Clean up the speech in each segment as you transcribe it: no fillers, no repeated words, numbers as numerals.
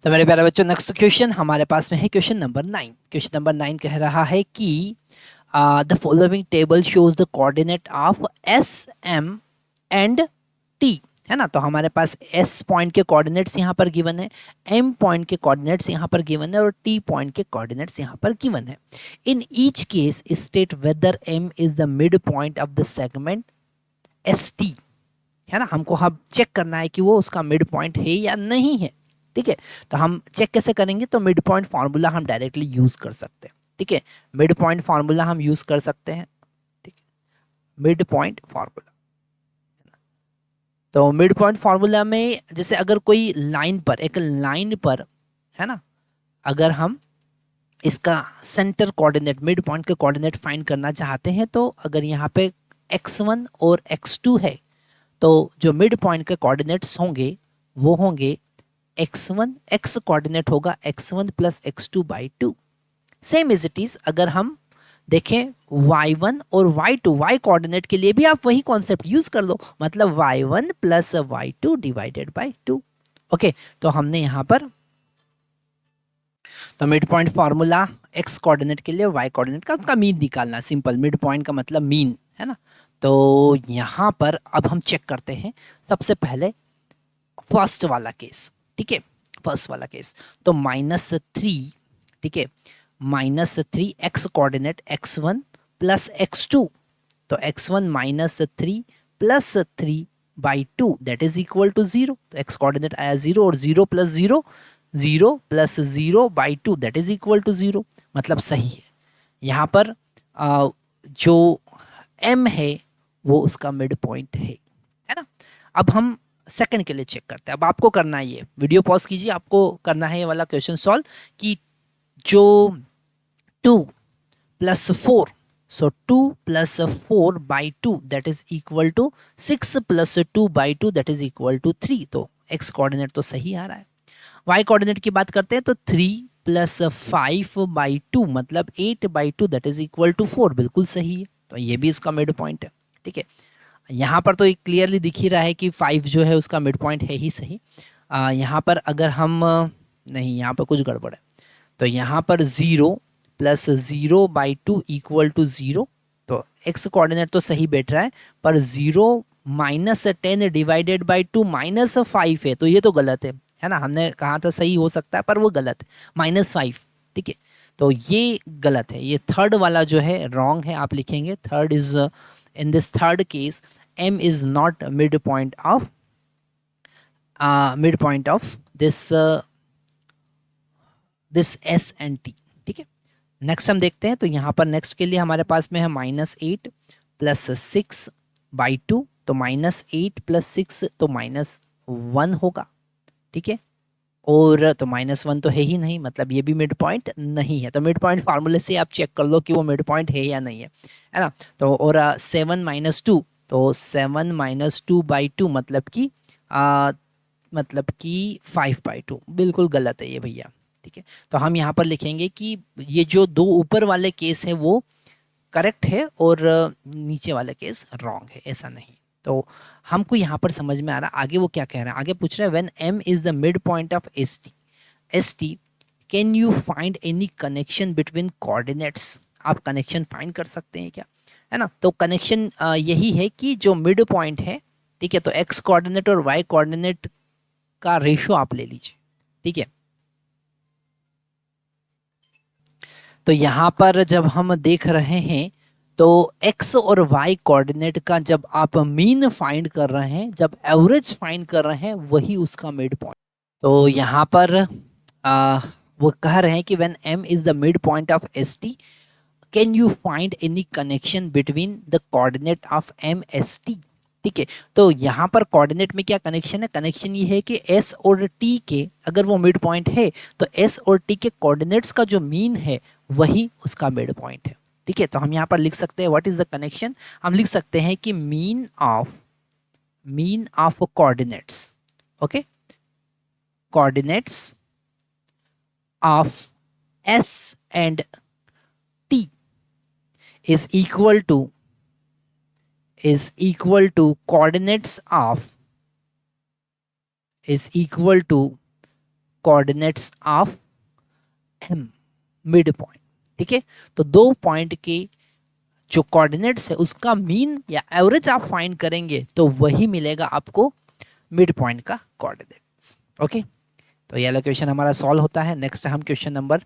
तो मेरे प्यारे बच्चों, नेक्स्ट क्वेश्चन हमारे पास में है क्वेश्चन नंबर 9। क्वेश्चन नंबर 9 कह रहा है कि the following table shows the coordinate of S M and T, है ना। तो हमारे पास एस पॉइंट के कोऑर्डिनेट्स यहाँ पर गिवन है, एम पॉइंट के कोऑर्डिनेट्स यहाँ पर गिवन है और टी पॉइंट के कोऑर्डिनेट्स यहाँ पर गिवन है। In each case state whether M is the mid point of the segment S T, है ना। हमको हम चेक करना है कि वो उसका मिड पॉइंट है या नहीं है। ठीक है, तो हम चेक कैसे करेंगे? तो मिड पॉइंट फार्मूला हम डायरेक्टली यूज कर सकते हैं। ठीक है, मिड पॉइंट फार्मूला हम यूज कर सकते हैं। ठीक है, मिड पॉइंट फार्मूला। तो मिड पॉइंट फार्मूला में जैसे अगर कोई लाइन पर, एक लाइन पर, है ना, अगर हम इसका सेंटर कोऑर्डिनेट, मिड पॉइंट के कोऑर्डिनेट फाइंड करना चाहते हैं, तो अगर यहाँ पे x1 और x2 है, तो जो मिड पॉइंट के कोऑर्डिनेट्स होंगे वो होंगे x1, x कोऑर्डिनेट होगा x1 plus x2/2। Same is it is अगर हम देखें y1 और y2, y कोऑर्डिनेट के लिए भी आप वही कॉन्सेप्ट यूज कर लो, मतलब y1 plus y2 divided by 2। Okay, तो हमने यहाँ पर तो mid point formula x coordinate के लिए, y कोऑर्डिनेट का उसका मीन निकालना, सिंपल। मिड पॉइंट का मतलब मीन, है ना। तो यहाँ पर अब हम चेक करते हैं सबसे पहले फर्स्ट वाला केस। ठीक है, फर्स्ट वाला केस तो -3, ठीक है, -3 x coordinate x1 plus x2, तो x1 -3 plus 3/2 that is equal to 0। तो x कोऑर्डिनेट आया 0 और 0 plus 0, 0 plus 0/2 that is equal to 0, मतलब सही है। यहाँ पर जो m है वो उसका मिड पॉइंट है ना। अब हम सेकंड के लिए चेक करते हैं। अब आपको करना है, ये वीडियो पॉज कीजिए, आपको करना है ये वाला क्वेश्चन सॉल्व कि जो 2 plus 4, so 2 plus 4/2 that is equal to 6 plus 2/2 that is equal to 3। तो x कोऑर्डिनेट तो सही आ रहा है। y कोऑर्डिनेट की बात करते हैं तो 3 प्लस 5/2 मतलब 8/2 दैट इज इक्वल टू 4, बिल्कुल सही है। तो ये भी इसका मिड पॉइंट है। ठीक है, यहाँ पर तो क्लियरली दिख ही रहा है कि 5 जो है उसका मिड पॉइंट है ही सही। यहाँ पर अगर हम नहीं, यहाँ पर कुछ गड़बड़ है। तो यहाँ पर 0 प्लस 0/2 इक्वल टू 0, तो x कोऑर्डिनेट तो सही बैठ रहा है, पर 0 माइनस 10 डिवाइडेड बाई 2 -5 है, तो ये तो गलत है ना। हमने कहा था सही हो सकता है, पर वो गलत है, -5। ठीक है, तो ये गलत है। ये थर्ड वाला जो है रॉन्ग है, आप लिखेंगे third is in this third case m is not midpoint of this s and t। ठीक है, नेक्स्ट हम देखते हैं। तो यहाँ पर नेक्स्ट के लिए हमारे पास में है -8 प्लस 6/2, तो -8 प्लस 6 तो -1 होगा। ठीक है, और तो -1 तो है ही नहीं, मतलब ये भी मिड पॉइंट नहीं है। तो मिड पॉइंट फार्मूले से आप चेक कर लो कि वो मिड पॉइंट है या नहीं है ना। तो और 7 - 2, तो 7 - 2/2 मतलब कि 5/2, बिल्कुल गलत है ये भैया। ठीक है, तो हम यहाँ पर लिखेंगे कि ये जो दो ऊपर वाले केस है वो करेक्ट है और नीचे वाला केस रॉन्ग है, ऐसा नहीं। तो हमको यहाँ पर समझ में आ रहा, आगे वो क्या कह रहा है। आगे पूछ रहा है when m is the mid point of st can you find any connection between coordinates. आप कनेक्शन फाइंड कर सकते हैं क्या, है ना। तो कनेक्शन यही है कि जो मिड पॉइंट है, ठीक है, तो x कोऑर्डिनेट और y कोऑर्डिनेट का रेशियो आप ले लीजिए। ठीक है, तो यहाँ पर जब हम देख रहे हैं तो x और y कोऑर्डिनेट का जब आप मीन फाइंड कर रहे हैं, जब एवरेज फाइंड कर रहे हैं, वही उसका मिड पॉइंट। तो यहाँ पर वो कह रहे हैं कि when m is the mid point of st can you find any connection between the coordinate of m st। ठीक है, तो यहाँ पर कोऑर्डिनेट में क्या कनेक्शन है? कनेक्शन ये है कि s और t के अगर वो मिड पॉइंट है तो s और t के कोऑर्डिनेट्स का जो मीन है वही उसका मिड पॉइंट है। ठीक है, तो हम यहाँ पर लिख सकते हैं व्हाट इज द कनेक्शन। हम लिख सकते हैं कि mean of coordinates, okay, coordinates of s and t is equal to coordinates of is equal to coordinates of M, mid point. ठीक है, तो दो पॉइंट के जो कोऑर्डिनेट्स है उसका मीन या एवरेज आप फाइंड करेंगे तो वही मिलेगा आपको मिड पॉइंट का कोऑर्डिनेट्स। ओके, तो ये वाला क्वेश्चन हमारा सॉल्व होता है। नेक्स्ट हम क्वेश्चन नंबर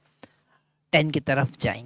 10 की तरफ जाएंगे।